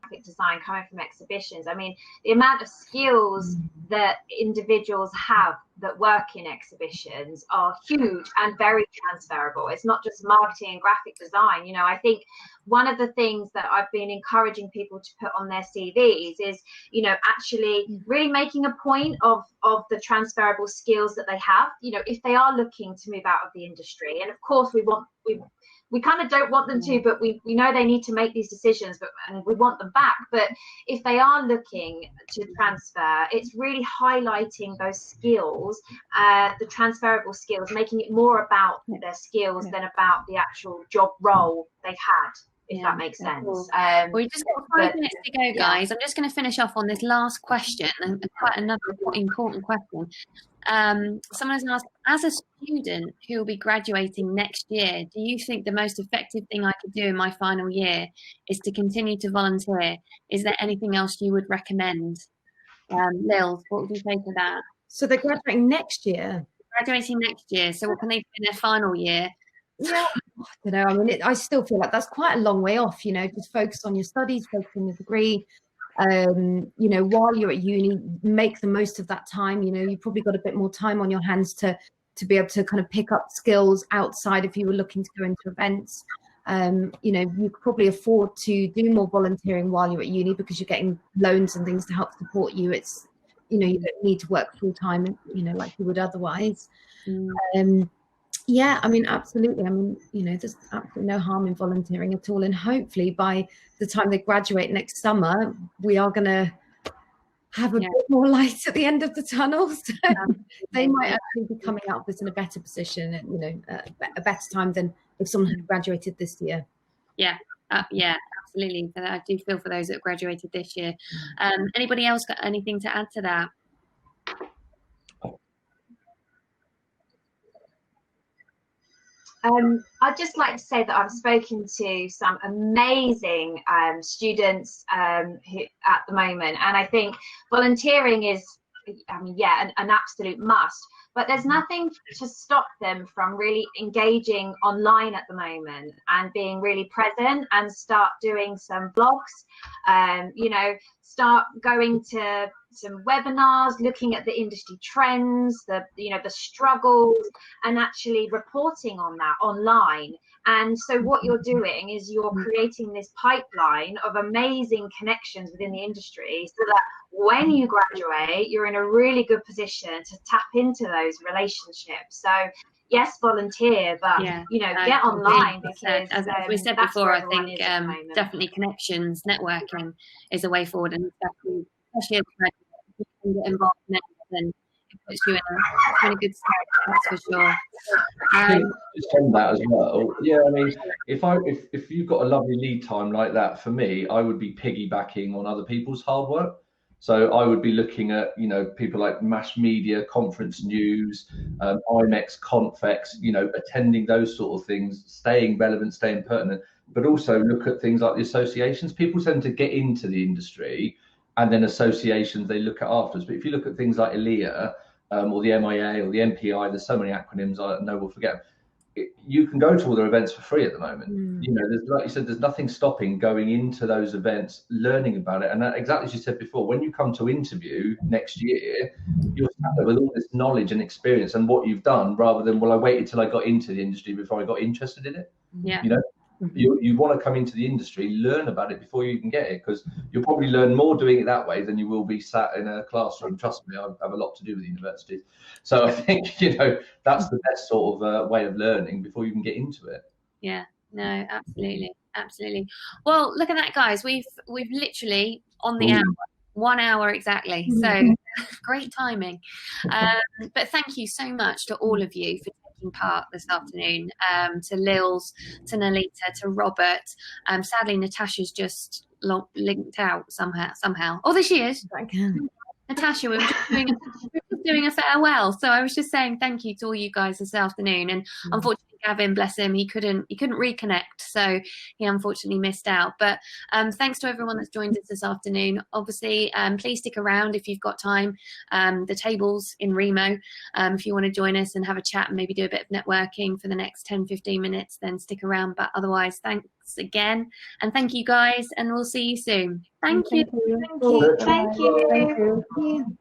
graphic design coming from exhibitions, I mean, the amount of skills that individuals have that work in exhibitions are huge and very transferable. It's not just marketing and graphic design. You know, I think one of the things that I've been encouraging people to put on their CVs is, you know, actually really making a point of the transferable skills that they have, you know, if they are looking to move out of the industry. And of course we kind of don't want them to, but we know they need to make these decisions, and we want them back. But if they are looking to transfer, it's really highlighting those skills, the transferable skills, making it more about their skills than about the actual job role they've had, if that makes sense. We've just got 5 minutes to go, guys. I'm just going to finish off on this last question, and quite another important question. Someone has asked, as a student who will be graduating next year, do you think the most effective thing I could do in my final year is to continue to volunteer? Is there anything else you would recommend? Lils, what would you say to that? So they're graduating next year? Graduating next year. So what can they do in their final year? Yeah, I don't know. I mean, I still feel like that's quite a long way off, you know, just focus on your studies, focus on your degree. You know, while you're at uni, make the most of that time. You know, you've probably got a bit more time on your hands to be able to kind of pick up skills outside if you were looking to go into events. You know, you could probably afford to do more volunteering while you're at uni because you're getting loans and things to help support you. It's, you know, you don't need to work full time, you know, like you would otherwise. Yeah, I mean, absolutely. I mean, there's absolutely no harm in volunteering at all. And hopefully by the time they graduate next summer, we are going to have a bit more light at the end of the tunnel. So they might actually be coming out of this in a better position, and, a better time than if someone had graduated this year. Yeah, absolutely. I do feel for those that graduated this year. Anybody else got anything to add to that? I'd just like to say that I've spoken to some amazing students who at the moment, and I think volunteering is, an absolute must. But there's nothing to stop them from really engaging online at the moment and being really present and start doing some blogs, start going to some webinars, looking at the industry trends, the struggles, and actually reporting on that online. And so what you're doing is you're creating this pipeline of amazing connections within the industry, so that when you graduate, you're in a really good position to tap into those relationships. So yes, volunteer, but get online, because as we said before, I think definitely connections, networking is a way forward, and especially as you can get involved in it, then it puts you in a good state, that's for sure. Just on that as well, I mean, if you've got a lovely lead time like that, for me, I would be piggybacking on other people's hard work. So I would be looking at, people like Mass Media, Conference News, IMEX, Confex, attending those sort of things, staying relevant, staying pertinent, but also look at things like the associations. People tend to get into the industry, and then associations they look at afterwards. But if you look at things like ELIA or the MIA or the MPI, there's so many acronyms I know we'll forget. You can go to all their events for free at the moment. There's, like you said, there's nothing stopping going into those events, learning about it. And that, exactly as you said before, when you come to interview next year, you're sat with all this knowledge and experience and what you've done, rather than, well, I waited till I got into the industry before I got interested in it. You want to come into the industry, learn about it before you can get it, because you'll probably learn more doing it that way than you will be sat in a classroom. Trust me, I have a lot to do with universities. So I think, that's the best sort of way of learning before you can get into it. Yeah, no, absolutely. Well, look at that, guys. We've literally on the hour, 1 hour exactly. So great timing. But thank you so much to all of you for taking part this afternoon, to Lils, to Nolita, to Robert. Sadly, Natasha's just linked out somehow. Oh, there she is. Natasha, we were just doing a farewell. So I was just saying thank you to all you guys this afternoon. And unfortunately, Gavin, bless him, he couldn't reconnect, so he unfortunately missed out. But thanks to everyone that's joined us this afternoon. Obviously, please stick around if you've got time. The table's in Remo. If you want to join us and have a chat and maybe do a bit of networking for the next 10-15 minutes, then stick around. But otherwise, thanks again, and thank you guys, and we'll see you soon. Thank you. Thank you.